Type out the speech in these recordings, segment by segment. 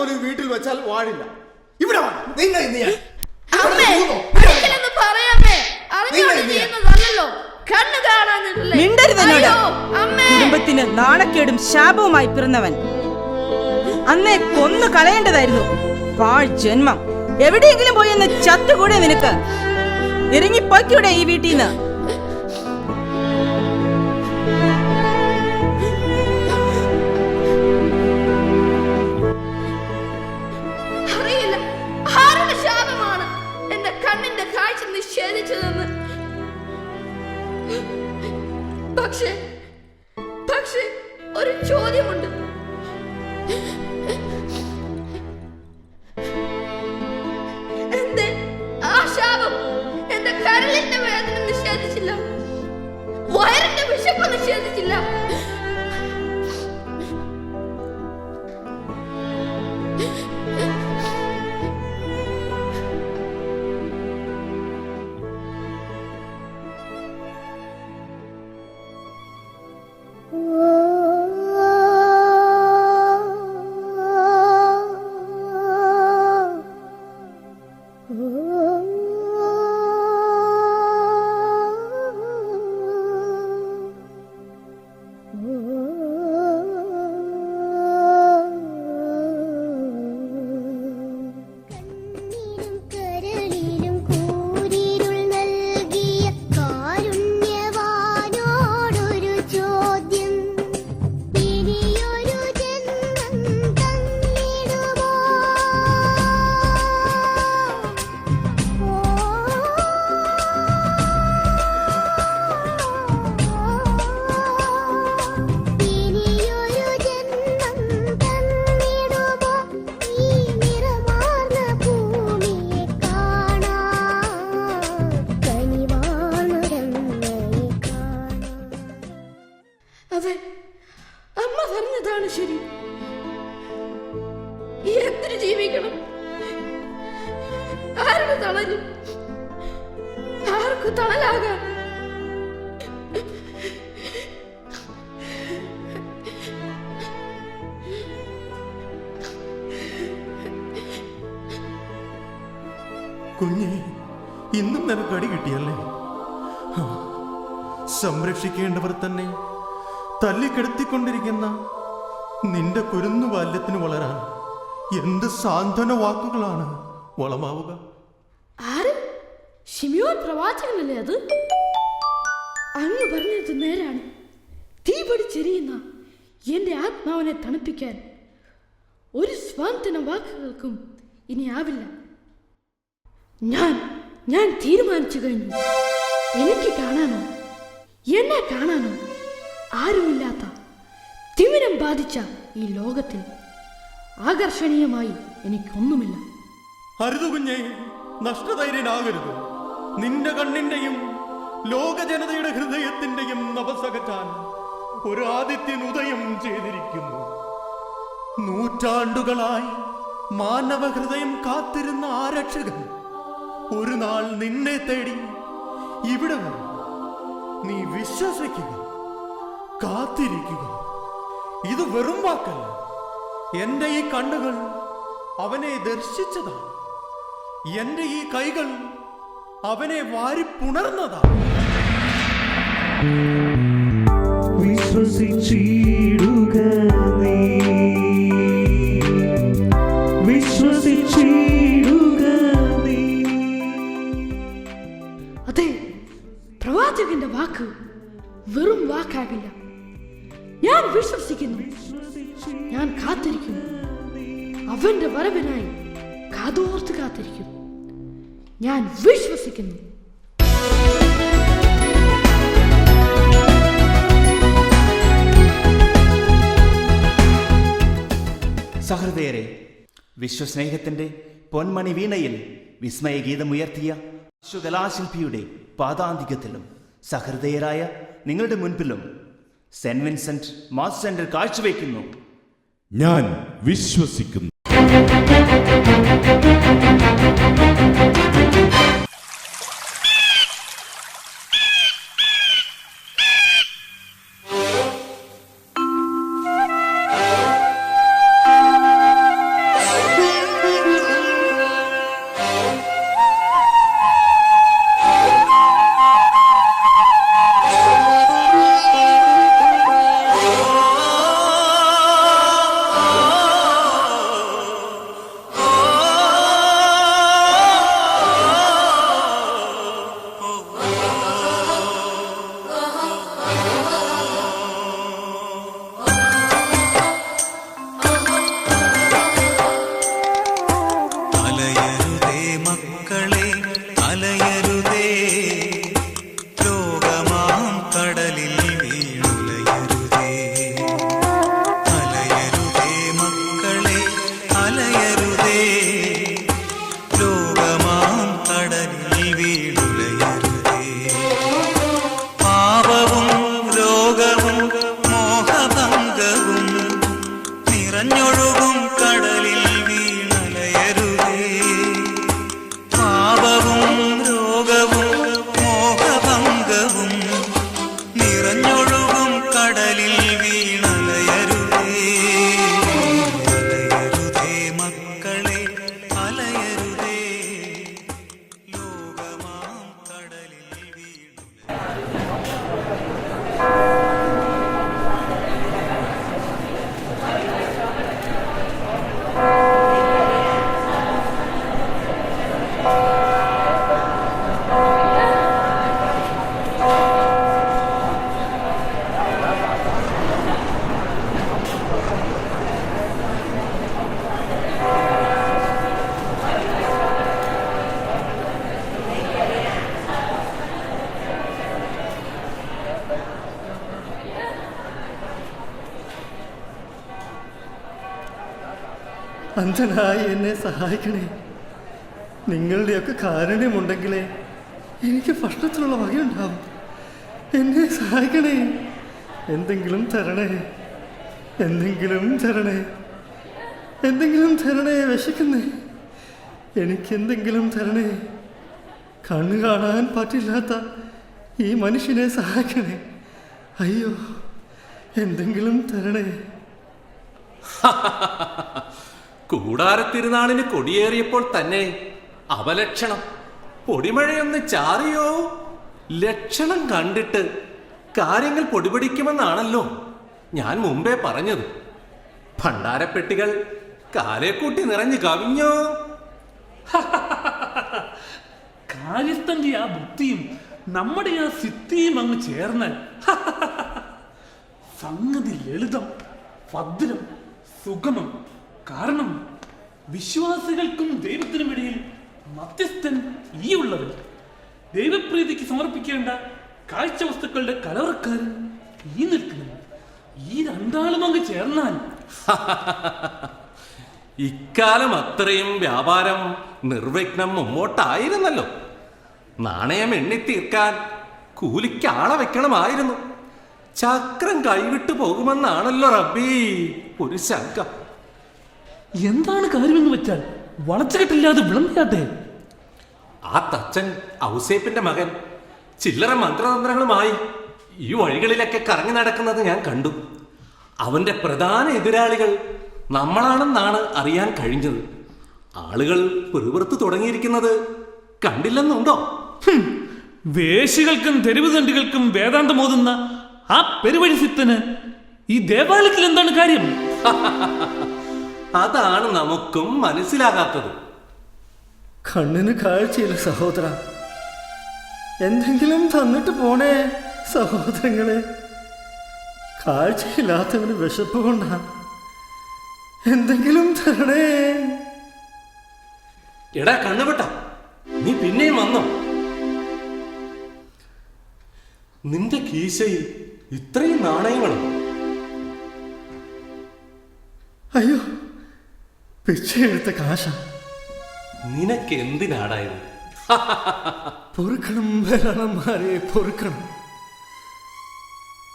പോലും വീട്ടിൽ വെച്ചാൽ വാഴില്ല. ഇവിടെ കുടുംബത്തിന് നാണക്കേടും ശാപവുമായി പിറന്നവൻ അന്നേ കൊന്നു കളയേണ്ടതായിരുന്നു. പാഴ് ജന്മം. എവിടെയെങ്കിലും പോയി എന്ന് ചത്തുകൂടെ നിനക്ക്? ഇറങ്ങിപ്പോയ്ക്കൂടെ ഈ വീട്ടിൽ നിന്ന്? അറിയില്ല ആരുടെ ശാപമാണ് എന്റെ കണ്ണിന്റെ കാഴ്ച നിഷേധിച്ചതെന്ന്. പക്ഷേ ഒരു ചോദ്യമുണ്ട്. എന്തേ ആ ശാപം എന്റെ കരളിന്റെ വേദന നിഷേധിച്ചില്ല, വയറിന്റെ വിശപ്പ് നിഷേധിച്ചില്ല? അമ്മ പറഞ്ഞതാണ് ശരി. എത്ര ജീവിക്കണം? ആരുടെ തണലും? ആർക്കു തണലാകാം? കുഞ്ഞെ, ഇന്നും നിനക്ക് അടി കിട്ടിയല്ലേ? സംരക്ഷിക്കേണ്ടവർ തന്നെ തല്ലിക്കെടുത്തിക്കൊണ്ടിരിക്കുന്ന നിന്റെ കുരുന്നു ബാല്യത്തിന് വളരാൻ എന്ത് സാന്ത്വന വാക്കുകളാണ് വളമാവുക. ആര്? ശിമിയോൻ പ്രവാചകനല്ലേ അത്? അങ്ങ് പറഞ്ഞത് നേരാണ്. തീ പിടിച്ചെരിയുന്ന എന്റെ ആത്മാവിനെ തണുപ്പിക്കാൻ ഒരു സ്വാന്തന വാക്കുകൾക്കും ഇനി ആവില്ല. ഞാൻ തീരുമാനിച്ചു കഴിഞ്ഞു. എനിക്ക് കാണാനോ എന്നെ കാണാനോ ആരുമില്ലാത്ത തിമിരം ബാധിച്ച ഈ ലോകത്തിൽ ആകർഷണീയമായി എനിക്കൊന്നുമില്ല. അരുതു കുഞ്ഞേ, നഷ്ടധൈര്യനാകരുത്. നിന്റെ കണ്ണിന്റെയും ലോക ജനതയുടെ ഹൃദയത്തിന്റെയും നവസകറ്റാൻ ഒരു ആദിത്യൻ ഉദയം ചെയ്തിരിക്കുന്നു. നൂറ്റാണ്ടുകളായി മാനവ ഹൃദയം കാത്തിരുന്ന ആരക്ഷകൻ ഒരു നാൾ നിന്നെ തേടി ഇവിടെ വരും. നീ വിശ്വസിക്കുക, കാത്തിരിക്കുക. ഇത് വെറും വാക്കല്ല. എന്റെ ഈ കണ്ണുകൾ അവനെ ദർശിച്ചതാണ്. എന്റെ ഈ കൈകൾ അവനെ വാരിപ്പുണർന്നതാണ്. വിശ്വസിച്ചിടുക നീ, വിശ്വസിച്ചിടുക നീ. അതെ, പ്രവാചകന്റെ വാക്ക് വെറും വാക്കാകില്ല. ഞാൻ വിശ്വസിക്കുന്നു, ഞാൻ കാത്തിരിക്കുന്നു. അവന്റെ വരവിനായി കാതോർത്ത് കാത്തിരിക്കുന്നു. ഞാൻ വിശ്വസിക്കുന്നു. സഹൃദയരെ, വിശ്വസ്നേഹത്തിന്റെ പൊന്മണി വീണയിൽ വിസ്മയഗീതമുയർത്തിയ വിശ്വകലാശില്പിയുടെ പാദാന്തികത്തിലും സഹൃദയരായ നിങ്ങളുടെ മുൻപിലും സെന്റ് വിൻസെന്റ് മാസ് സെന്റർ കാഴ്ചവെക്കുന്നു. ഞാൻ വിശ്വസിക്കുന്നു. അന്ധനായി എന്നെ സഹായിക്കണേ. നിങ്ങളുടെയൊക്കെ കാരുണ്യമുണ്ടെങ്കിലേ എനിക്ക് ഭക്ഷണത്തിനുള്ള വകയുണ്ടാവും. എന്നെ സഹായിക്കണേ. എന്തെങ്കിലും തരണേ, എന്തെങ്കിലും തരണേ, എന്തെങ്കിലും തരണേ. വിശക്കുന്നേ, എനിക്കെന്തെങ്കിലും തരണേ. കണ്ണു കാണാൻ പറ്റില്ലാത്ത ഈ മനുഷ്യനെ സഹായിക്കണേ. അയ്യോ, എന്തെങ്കിലും തരണേ. കൂടാരത്തിരുനാളിന് കൊടിയേറിയപ്പോൾ തന്നെ അപലക്ഷണം. പൊടിമഴയൊന്ന് ചാറിയോ? ലക്ഷണം കണ്ടിട്ട് കാര്യങ്ങൾ പൊടിപിടിക്കുമെന്നാണല്ലോ ഞാൻ മുമ്പേ പറഞ്ഞത്. ഭണ്ഡാരപ്പെട്ടികൾ കാലേക്കൂട്ടി നിറഞ്ഞു കവിഞ്ഞോ? കാര്യസ്ഥന്റെ ആ ബുദ്ധിയും നമ്മുടെ ആ സിദ്ധിയും അങ്ങ് ചേർന്നാൽ സംഗതി ലളിതം, ഭദ്രം, സുഗമം. കാരണം വിശ്വാസികൾക്കും ദൈവത്തിനും ഇടയിൽ മധ്യസ്ഥൻ ഈ ഉള്ളവൻ. ദൈവപ്രീതിക്ക് സമർപ്പിക്കേണ്ട കാഴ്ച വസ്തുക്കളുടെ കലവറക്കാരൻ ഈ നിൽക്കുന്നു. ഈ രണ്ടാളും അങ്ങ് ചേർന്നാൽ ഇക്കാലം അത്രയും വ്യാപാരം നിർവിഘ്നം മുമ്പോട്ടായിരുന്നല്ലോ. നാണയം എണ്ണിത്തീർക്കാൻ കൂലിക്ക് ആളെ വെക്കണമായിരുന്നു. ചക്രം കൈവിട്ടു പോകുമെന്നാണല്ലോ റബ്ബി ഒരു ശങ്ക. എന്താണ് കാര്യമെന്ന് വെച്ചാൽ വളച്ചുകെട്ടില്ലാതെ വിളമ്പിയാട്ടെ. ആ തച്ചൻ ഔസേപ്പിന്റെ മകൻ ചില്ലറ മന്ത്രതന്ത്രങ്ങളുമായി ഈ വഴികളിലൊക്കെ കറങ്ങി നടക്കുന്നത് ഞാൻ കണ്ടു. അവന്റെ പ്രധാന എതിരാളികൾ നമ്മളാണെന്നാണ് അറിയാൻ കഴിഞ്ഞത്. ആളുകൾ പിറുപിറുത്ത് തുടങ്ങിയിരിക്കുന്നത് കണ്ടില്ലെന്നുണ്ടോ? വേശികൾക്കും തെരുവ് തണ്ടികൾക്കും വേദാന്തം ഓതുന്ന ആ പെരുവഴി സിത്തന് ഈ ദേവാലയത്തിൽ എന്താണ് കാര്യം? അതാണ് നമുക്കും മനസ്സിലാകാത്തത്. കണ്ണിന് കാഴ്ചയില്ല സഹോദര. എന്തെങ്കിലും തന്നിട്ട് പോണേ സഹോദരങ്ങളെ. കാഴ്ചയില്ലാത്തവന് വിശപ്പ് കൊണ്ടാ. എന്തെങ്കിലും തരണേ. എടാ കണ്ണുപെട്ട, നീ പിന്നെയും വന്നോ? നിന്റെ കീശയിൽ ഇത്രയും നാണയങ്ങളും? അയ്യോ, പിച്ചയെടുത്ത കാശ. നിനക്ക് എന്തിനാടായത്? പൊറുക്കണം വേലണന്മാരെ, പൊറുക്കണം.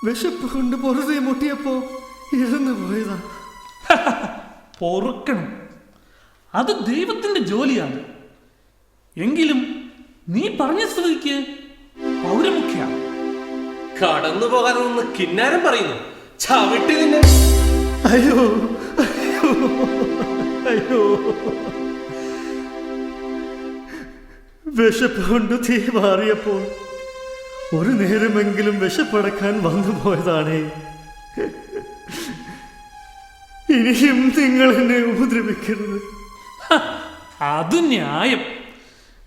വിശപ്പ് കൊണ്ട് പൊറുതെ മുട്ടിയപ്പോ ഇരുന്നു പോയതാ. പൊറുക്കണം, അത് ദൈവത്തിന്റെ ജോലിയാണ്. എങ്കിലും നീ പറഞ്ഞ സ്ഥിതിക്ക് പൗരമുഖ്യ. കടന്നു പോകാതെ നിന്ന് കിന്നാരം പറയുന്നു. ചവിട്ടി നിന്നെ. അയ്യോ അയ്യോ അയ്യോ. വിശപ്പ് കൊണ്ട് തീ മാറിയപ്പോൾ ഒരു നേരമെങ്കിലും വിശപ്പടക്കാൻ വന്നു പോയതാണേ. ഇനിയും നിങ്ങൾ എന്നെ ഉപദ്രവിക്കരുത്. അത് ന്യായം.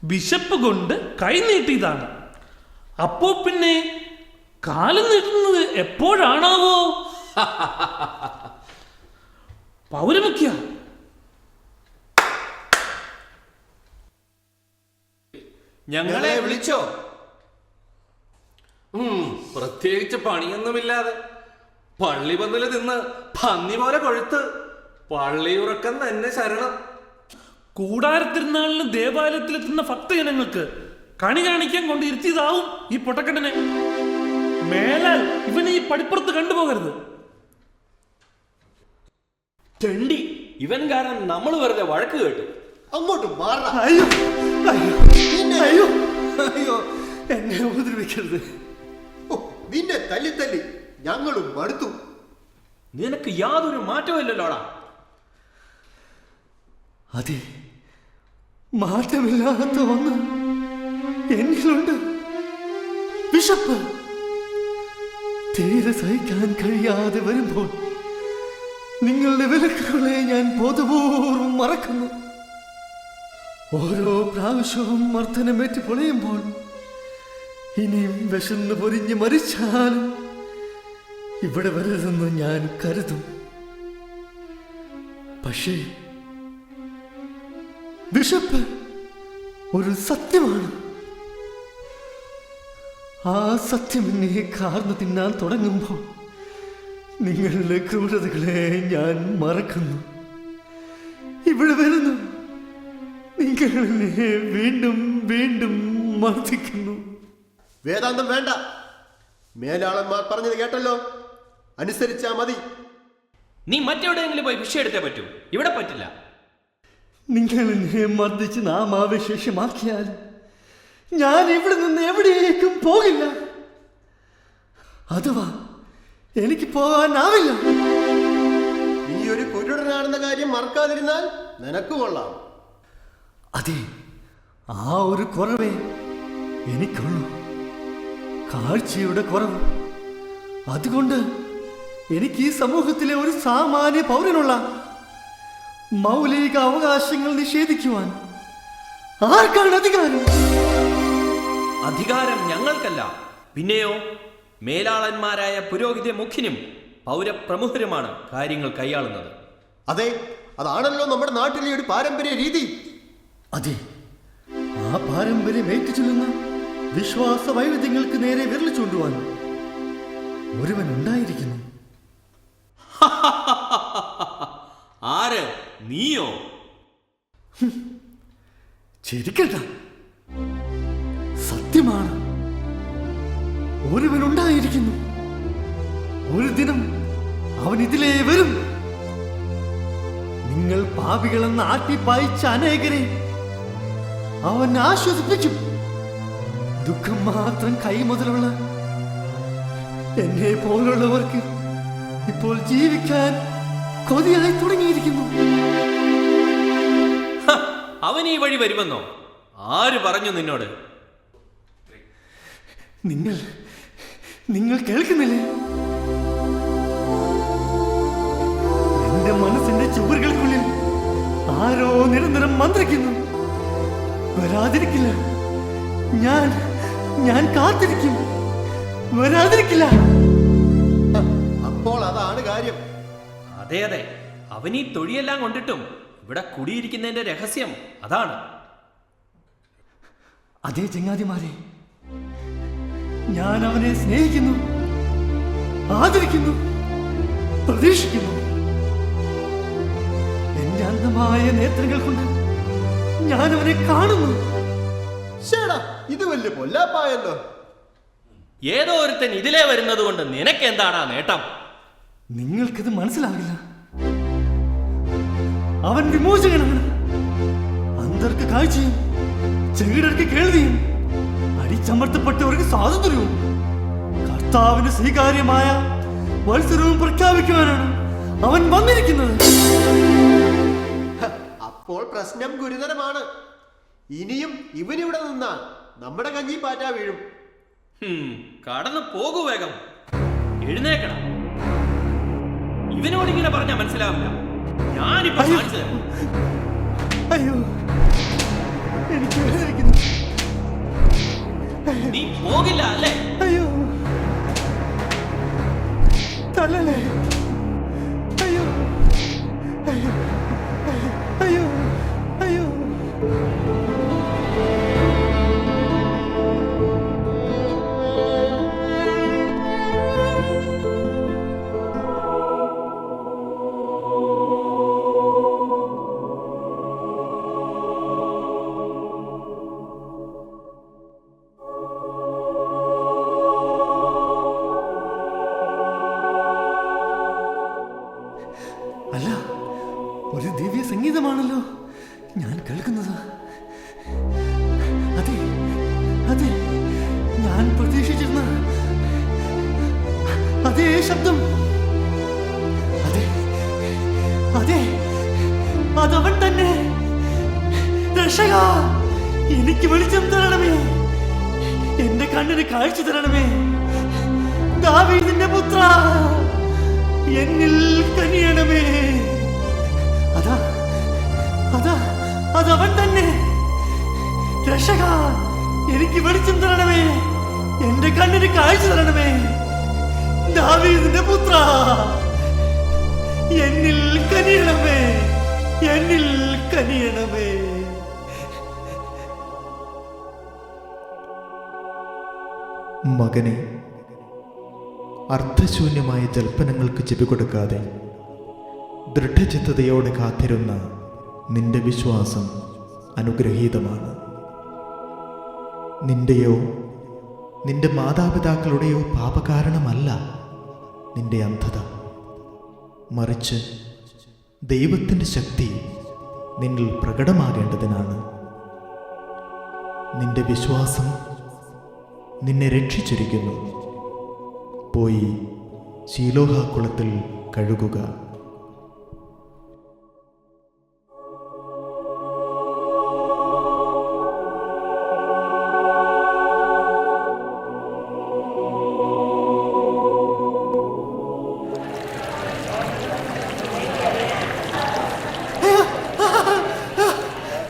ബിഷപ്പ് കൊണ്ട് കൈ നീട്ടിയതാണ്. അപ്പോ പിന്നെ കാലം നീട്ടുന്നത് എപ്പോഴാണാവോ? പൗരമുഖ്യ, ഞങ്ങളെ വിളിച്ചോ? പ്രത്യേകിച്ച് പണിയൊന്നുമില്ലാതെ പള്ളി പന്തല് തിന്ന് പന്നി പോലെ കൊഴുത്ത് പള്ളിയുറക്കം തന്നെ ശരണം. കൂടാരത്തിരുന്നാളിന് ദേവാലയത്തിലെത്തുന്ന ഭക്തജനങ്ങൾക്ക് കണി കാണിക്കാൻ കൊണ്ട് ഇരുത്തിയതാവും ഈ പൊട്ടക്കണ്ണനെ. മേലാൽ ഇവനെ ഈ പടിപ്പുറത്ത് കണ്ടുപോകരുത്. ചെണ്ടി, ഇവൻ കാരണം നമ്മൾ വെറുതെ വഴക്ക് കേട്ടു. അങ്ങോട്ട് മാറ. അയ്യോ അയ്യോ അയ്യോ അയ്യോ, എന്നെ ഉപദ്രവിക്കരുത്. നിന്നെ തല്ലി തല്ലി ഞങ്ങളും മടുത്തു. നിനക്ക് യാതൊരു മാറ്റമില്ലല്ലോടാ. അതെ, മാറ്റമില്ലാത്ത ഒന്ന് എന്നിലുണ്ട്. വിശപ്പ് തീരെ സഹിക്കാൻ കഴിയാതെ വരുമ്പോൾ നിങ്ങളുടെ വിലക്കുകളെ ഞാൻ ബോധപൂർവം മറക്കുന്നു. ഓരോ പ്രാവശ്യവും മർദ്ദനമേറ്റ് പൊളിയുമ്പോൾ ഇനിയും വിശന്ന് പൊരിഞ്ഞ് മരിച്ചാലും ഇവിടെ വരരുതെന്ന് ഞാൻ കരുതും. പക്ഷേ വിശപ്പ് ഒരു സത്യമാണ്. ആ സത്യം എന്നെ കാർന്നു തിന്നാൻ തുടങ്ങുമ്പോൾ നിങ്ങളുടെ ക്രൂരതകളെ ഞാൻ മറക്കുന്നു. ഇവിടെ വരുന്നു. നിങ്ങൾ എന്നെ വീണ്ടും വീണ്ടും മർദ്ദിക്കുന്നു. വേദാന്തം വേണ്ട. മേലാളന്മാർ പറഞ്ഞത് കേട്ടല്ലോ, അനുസരിച്ചാ മതി. നീ മറ്റെവിടെയെങ്കിലും പോയി ഭിക്ഷ എടുത്തേ പറ്റൂ, ഇവിടെ പറ്റില്ല. നിങ്ങൾ എന്നെ മർദ്ദിച്ച് നാമാവശേഷമാക്കിയാൽ ഞാൻ ഇവിടെ നിന്ന് എവിടേക്കും പോകില്ല. അഥവാ എനിക്ക് പോകാനാവില്ല. നീ ഒരു കുരുടനാണെന്ന കാര്യം മറക്കാതിരുന്നാൽ നിനക്ക് കൊള്ളാം. അതെ, ആ ഒരു കുറവേ എനിക്കുള്ളൂ, കാഴ്ചയുടെ കുറവ്. അതുകൊണ്ട് എനിക്ക് ഈ സമൂഹത്തിലെ ഒരു സാമാന്യ പൗരനുള്ള മൗലിക അവകാശങ്ങൾ നിഷേധിക്കുവാൻ ആർക്കാണ് അധികാരം? അധികാരം ഞങ്ങൾക്കല്ല, പിന്നെയോ മേലാളന്മാരായ പുരോഹിത മുഖ്യനും പൗരപ്രമുഖരുമാണ് കാര്യങ്ങൾ കൈയാളുന്നത്. അതെ, അതാണല്ലോ നമ്മുടെ നാട്ടിലെ ഒരു പാരമ്പര്യ രീതി. അതെ, ആ പാരമ്പര്യം ഏറ്റുചൊല്ലുന്ന വിശ്വാസ വൈവിധ്യങ്ങൾക്ക് നേരെ വിരൽ ചൂണ്ടുവാൻ ഒരുവൻ ഉണ്ടായിരിക്കുന്നു. ആര്? നീയോ? ചിരിക്കട്ട, സത്യമാണ്. ഒരുവൻ ഉണ്ടായിരിക്കുന്നു. ഒരു ദിനം അവൻ ഇതിലേ വരും. നിങ്ങൾ പാപികളെന്ന് ആട്ടിപ്പായിച്ച അനേകരെ അവൻ ആശ്വസിപ്പിക്കും. ദുഃഖം മാത്രം കൈമുതലുള്ള എന്നെ പോലുള്ളവർക്ക് ഇപ്പോൾ ജീവിക്കാൻ കൊതിയായി തുടങ്ങിയിരിക്കുന്നു. അവൻ ഈ വഴി വരുമെന്നോ? ആര് പറഞ്ഞു നിന്നോട്? നിങ്ങൾ കേൾക്കുന്നില്ലേ? എന്റെ മനസ്സിന്റെ ചുവരുകൾക്കുള്ളിൽ ആരോ നിരന്തരം മന്ത്രിക്കുന്നു. വരാതിരിക്കില്ല, ഞാൻ കാത്തിരിക്കും. വരാതിരിക്കില്ല. അപ്പോൾ അതാണ് കാര്യം. അതെ അതെ, അവൻ ഈ തൊഴിയെല്ലാം കൊണ്ടിട്ടും ഇവിടെ കുടിയിരിക്കുന്നതിന്റെ രഹസ്യം അതാണ്. അതേ ചങ്ങാതിമാരെ, ഞാൻ അവനെ സ്നേഹിക്കുന്നു, ആദരിക്കുന്നു, പ്രതീക്ഷിക്കുന്നു. എന്റെ അന്ധമായ നേത്രങ്ങൾ കൊണ്ട് ഞാൻ അവനെ കാണുന്നു. ശേടാ, ഇത് വലിയ പൊല്ലാപ്പായല്ലോ. ഏതോ ഒരുത്തൻ ഇതിലേ വരുന്നത് കൊണ്ട് നിനക്ക് എന്താണ് നേട്ടം? നിങ്ങൾക്കിത് മനസ്സിലാകില്ല. അവൻ വിമോചകനാണ്. അന്ധർക്ക് കാഴ്ചയും ചെകിടർക്ക് കേൾവിയും അടിച്ചമർത്തപ്പെട്ടവർക്ക് സ്വാതന്ത്ര്യവും കർത്താവിന് സ്വീകാര്യമായ മത്സരവും പ്രഖ്യാപിക്കുവാനാണ് അവൻ വന്നിരിക്കുന്നത്. അപ്പോൾ പ്രശ്നം ഗുരുതരമാണ്. ഇനിയും ഇവനിവിടെ നിന്നാൽ നമ്മുടെ കഞ്ഞി പാറ്റാ വീഴും. കടന്നു പോകൂ, വേഗം എഴുന്നേക്കണം. ഇവനോട് ഇങ്ങനെ പറഞ്ഞാൽ മനസ്സിലാവില്ല. ഞാനിപ്പോ കാണിച്ചു തരാം. അയ്യോ, എനിക്ക് വേദനിക്കുന്നു. നീ പോകില്ല അല്ലേ? അയ്യോ, തള്ളലേ. അയ്യോ, അയ്യോ, അയ്യോ, അയ്യോ. അല്ല, ഒരു ദിവ്യ സംഗീതമാണല്ലോ ഞാൻ കേൾക്കുന്നത്. അതെ അതെ, ഞാൻ പ്രതീക്ഷിച്ചിരുന്ന അതേ ശബ്ദം. അതെ അതെ, അതവൻ തന്നെ. രക്ഷക, എനിക്ക് വെളിച്ചം തരണമേ, എന്റെ കണ്ണിന് കാഴ്ച തരണമേ. ദാവീദിന്റെ പുത്ര, എന്നിൽ കനിയണമേ. അതാ അതാ, അതവൻ തന്നെ. രക്ഷക, എനിക്ക് വെളിച്ചം തരണമേ, എന്റെ കണ്ണിന് കാഴ്ച തരണമേ. ദാവീദിന്റെ പുത്ര, എന്നിൽ കനിയണമേ, എന്നിൽ കനിയണമേ. മകനെ, അർത്ഥശൂന്യമായ ജൽപ്പനങ്ങൾക്ക് ചെവി കൊടുക്കാതെ ദൃഢചിത്തതയോടെ കാത്തിരുന്ന നിന്റെ വിശ്വാസം അനുഗ്രഹീതമാണ്. നിന്റെയോ നിന്റെ മാതാപിതാക്കളുടെയോ പാപകാരണമല്ല നിന്റെ അന്ധത, മറിച്ച് ദൈവത്തിൻ്റെ ശക്തി നിന്നിൽ പ്രകടമാകേണ്ടതിനാണ്. നിന്റെ വിശ്വാസം നിന്നെ രക്ഷിച്ചിരിക്കുന്നു. പോയി ശീലോഹാക്കുളത്തിൽ കഴുകുക.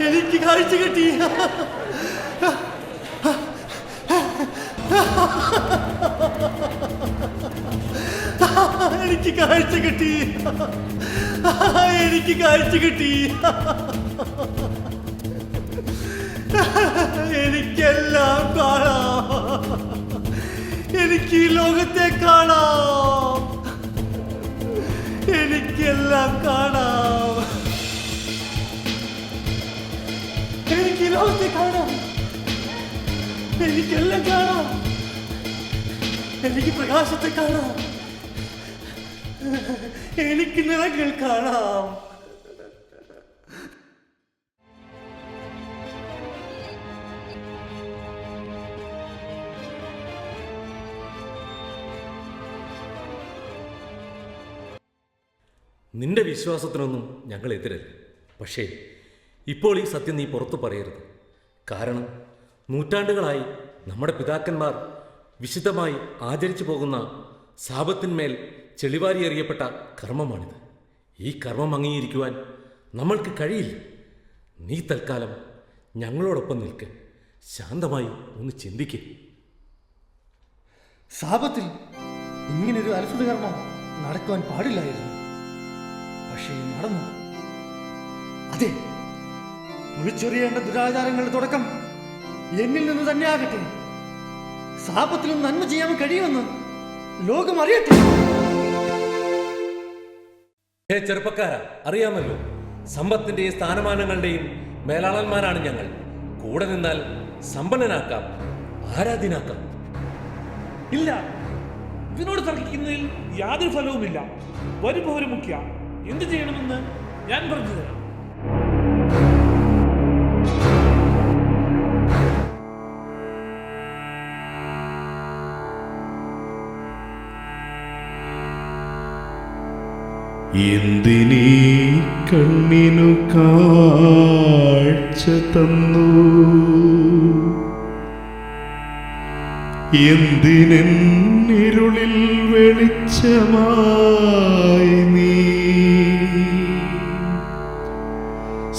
എനിക്ക് കാഴ്ച കിട്ടി. എനിക്ക് കാഴ്ച കിട്ടി. എനിക്ക് കാഴ്ച കിട്ടി. എനിക്കെല്ലാം കാണാം. എനിക്ക് ഈ ലോകത്തെ കാണാം. എനിക്കെല്ലാം കാണാം. എനിക്ക് ഈ ലോകത്തെ കാണാം. എനിക്കെല്ലാം കാണാം. എനിക്ക് പ്രകാശത്തെ കാണാം. എനിക്ക് നിറങ്ങൾ കാണാം. നിന്റെ വിശ്വാസത്തിനൊന്നും ഞങ്ങൾ എതിരല്ല. പക്ഷേ ഇപ്പോൾ ഈ സത്യം നീ പുറത്തു പറയരുത്. കാരണം നൂറ്റാണ്ടുകളായി നമ്മുടെ പിതാക്കന്മാർ വിശുദ്ധമായി ആചരിച്ചു പോകുന്ന സാപത്തിന്മേൽ ചെളിവാരി എറിയപ്പെട്ട കർമ്മമാണിത്. ഈ കർമ്മം അംഗീകരിക്കുവാൻ നമ്മൾക്ക് കഴിയില്ല. നീ തൽക്കാലം ഞങ്ങളോടൊപ്പം നിൽക്ക്. ശാന്തമായി ഒന്ന് ചിന്തിക്കുക. സാപത്തിൽ ഇങ്ങനൊരു അത്ഭുതകർമ്മം നടക്കുവാൻ പാടില്ലായിരുന്നു. പക്ഷേ നടന്നു. അതെ, പൊളിച്ചെറിയേണ്ട ദുരാചാരങ്ങളുടെ തുടക്കം എന്നിൽ നിന്ന് തന്നെ ആകട്ടെ. സാപത്തിലും നന്മ ചെയ്യാൻ കഴിയുമെന്ന് ലോകം അറിയട്ടെ. ചെറുപ്പക്കാരാ, അറിയാമല്ലോ, സമ്പത്തിന്റെയും സ്ഥാനമാനങ്ങളുടെയും മേലാളന്മാരാണ് ഞങ്ങൾ. കൂടെ നിന്നാൽ സമ്പന്നനാക്കാം, ആരാധ്യനാക്കാം. ഇല്ല, ഇതിനോട് തർക്കിക്കുന്നതിൽ യാതൊരു ഫലവുമില്ല. വരുപൗര മുഖ്യ, എന്ത് ചെയ്യണമെന്ന് ഞാൻ പറഞ്ഞു തരാം. എന്തിനീ കണ്ണിനു കാഴ്ച തന്നു, എന്തിനെന്നിരുളിൽ വെളിച്ചമായി നീ,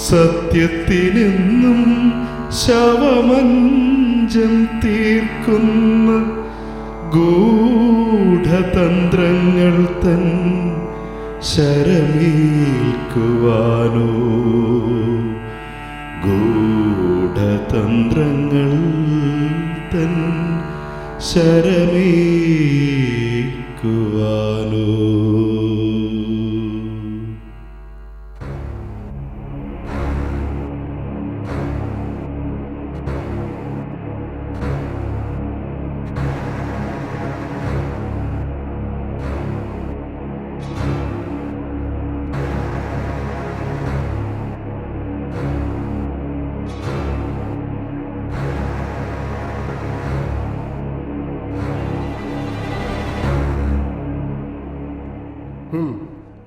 സത്യത്തിനെന്നും ശവമഞ്ചം തീർക്കുന്ന ഗൂഢതന്ത്രങ്ങൾ തൻ ശരമേൽക്കുവാനോ, ഗൂഢതന്ത്രങ്ങൾ തൻ ശരമേൽക്കുവാനോ.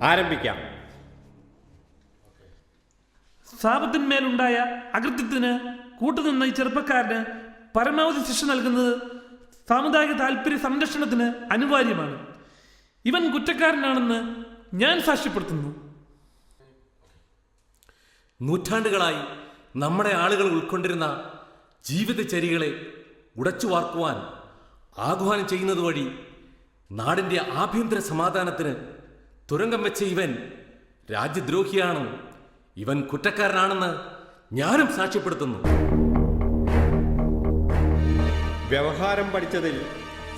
ആരംഭിക്കാം. സാപത്തിന്മേലുണ്ടായ അകൃത്യത്തിന് കൂട്ടുനിന്ന ഈ ചെറുപ്പക്കാരന് പരമാവധി ശിക്ഷ നൽകുന്നത് സാമുദായിക താല്പര്യ സംരക്ഷണത്തിന് അനിവാര്യമാണ്. ഇവൻ കുറ്റക്കാരനാണെന്ന് ഞാൻ സാക്ഷ്യപ്പെടുത്തുന്നു. നൂറ്റാണ്ടുകളായി നമ്മുടെ ആളുകൾ ഉൾക്കൊണ്ടിരുന്ന ജീവിതചര്യകളെ ഉടച്ചു വാർക്കുവാൻ ആഹ്വാനം ചെയ്യുന്നത് വഴി നാടിൻ്റെ ആഭ്യന്തര സമാധാനത്തിന് തുരങ്കം വെച്ച ഇവൻ രാജ്യദ്രോഹിയാണ്. ഇവൻ കുറ്റക്കാരനാണെന്ന് ഞാനും സാക്ഷ്യപ്പെടുത്തുന്നു. വ്യവഹാരം പഠിച്ചതിൽ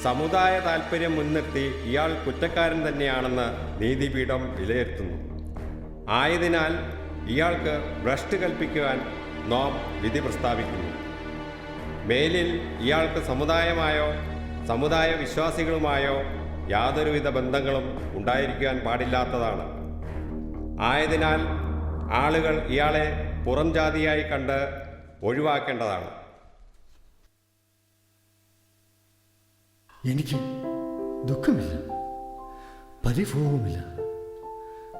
സമുദായ താൽപ്പര്യം മുൻനിർത്തി ഇയാൾ കുറ്റക്കാരൻ തന്നെയാണെന്ന് നീതിപീഠം വിലയിരുത്തുന്നു. ആയതിനാൽ ഇയാൾക്ക് ഭ്രഷ്ട് കൽപ്പിക്കുവാൻ നാം വിധി പ്രസ്താവിക്കുന്നു. മേലിൽ ഇയാൾക്ക് സമുദായമായോ സമുദായ വിശ്വാസികളുമായോ യാതൊരുവിധ ബന്ധങ്ങളും ഉണ്ടായിരിക്കുവാൻ പാടില്ലാത്തതാണ്. ആയതിനാൽ ആളുകൾ ഇയാളെ പുറം ജാതിയായി കണ്ട് ഒഴിവാക്കേണ്ടതാണ്. എനിക്ക് ദുഃഖമില്ല, പരിഭവവുമില്ല.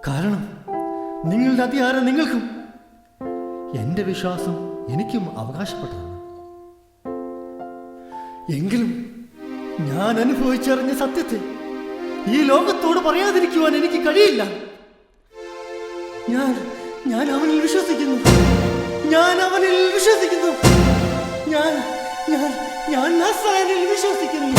കാരണം നിങ്ങളുടെ അധികാരം നിങ്ങൾക്കും എൻ്റെ വിശ്വാസം എനിക്കും അവകാശപ്പെട്ടതാണ്. എങ്കിലും ഞാൻ അനുഭവിച്ചറിഞ്ഞ സത്യത്തെ ഈ ലോകത്തോട് പറയാതിരിക്കുവാൻ എനിക്ക് കഴിയില്ല. ഞാൻ അവനിൽ വിശ്വസിക്കുന്നു. ഞാൻ നസ്രായനിൽ വിശ്വസിക്കുന്നു.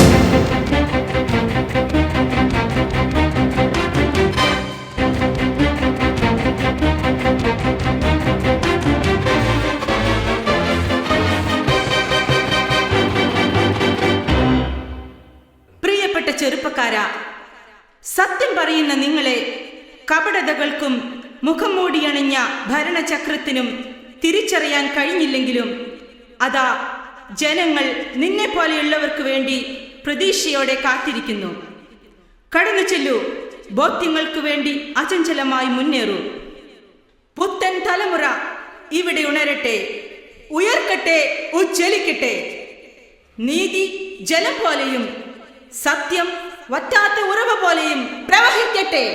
പ്രിയപ്പെട്ട ചെറുപ്പക്കാരാ, സത്യം പറയുന്ന നിങ്ങളെ കപടതകൾക്കും മുഖം മൂടിയണിഞ്ഞ ഭരണചക്രത്തിനും തിരിച്ചറിയാൻ കഴിഞ്ഞില്ലെങ്കിലും അതാ ജനങ്ങൾ നിന്നെ പോലെയുള്ളവർക്ക് വേണ്ടി പ്രതീക്ഷയോടെ കാത്തിരിക്കുന്നു. കടന്നു ചെല്ലൂ, ബോധ്യങ്ങൾക്ക് വേണ്ടി അചഞ്ചലമായി മുന്നേറൂ. പുത്തൻ തലമുറ ഇവിടെ ഉണരട്ടെ, ഉയർക്കട്ടെ, ഉജ്ജ്വലിക്കട്ടെ. നീതി ജലം പോലെയും സത്യം വറ്റാത്ത ഉറവ പോലെയും പ്രവഹിക്കട്ടെ.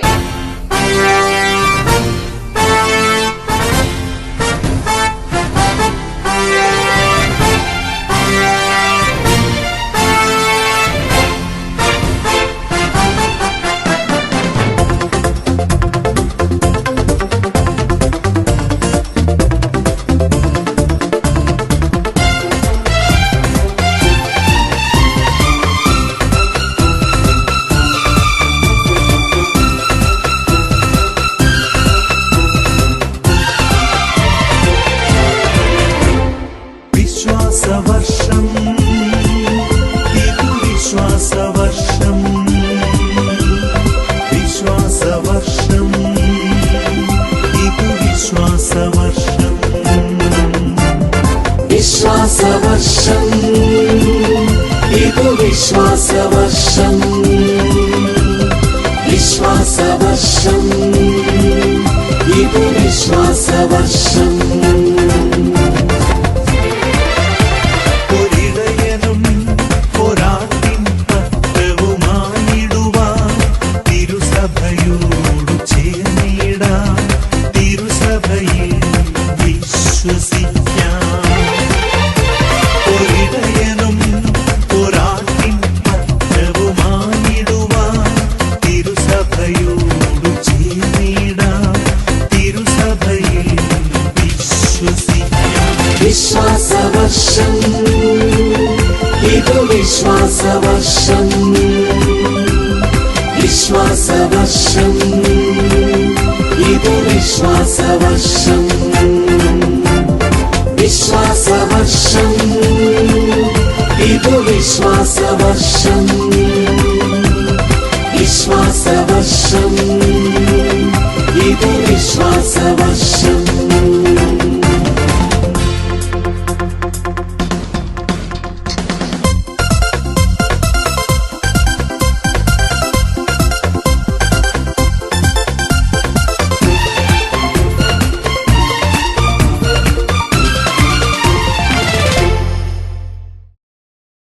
വിശ്വാസവർഷം ഇതു വിശ്വാസവർഷം വിശ്വാസവർഷം ഇതു വിശ്വാസവർഷം ഒരിടയനും ഒരാട്ടിൻ പത്രവുമായിടുവാൻ തിരുസഭയോടു ചേർന്നിടാൻ തിരുസഭയിൽ വിശ്വസിക്കാം. ഒരിടയനും ഒരാട്ടിൻ പത്രവുമായിടുവാൻ തിരുസഭയോടു ചേർന്നിടാൻ തിരുസഭയിൽ വിശ്വസിക്കാം. വിശ്വാസവർഷം ഇതു വിശ്വാസവർഷം വിശ്വാസവർഷം ഇതു വിശ്വാസവർഷം വിശ്വാസവർഷം ഇതു വിശ്വാസവർഷം വിശ്വാസവർഷം ഇതു വിശ്വാസവർഷം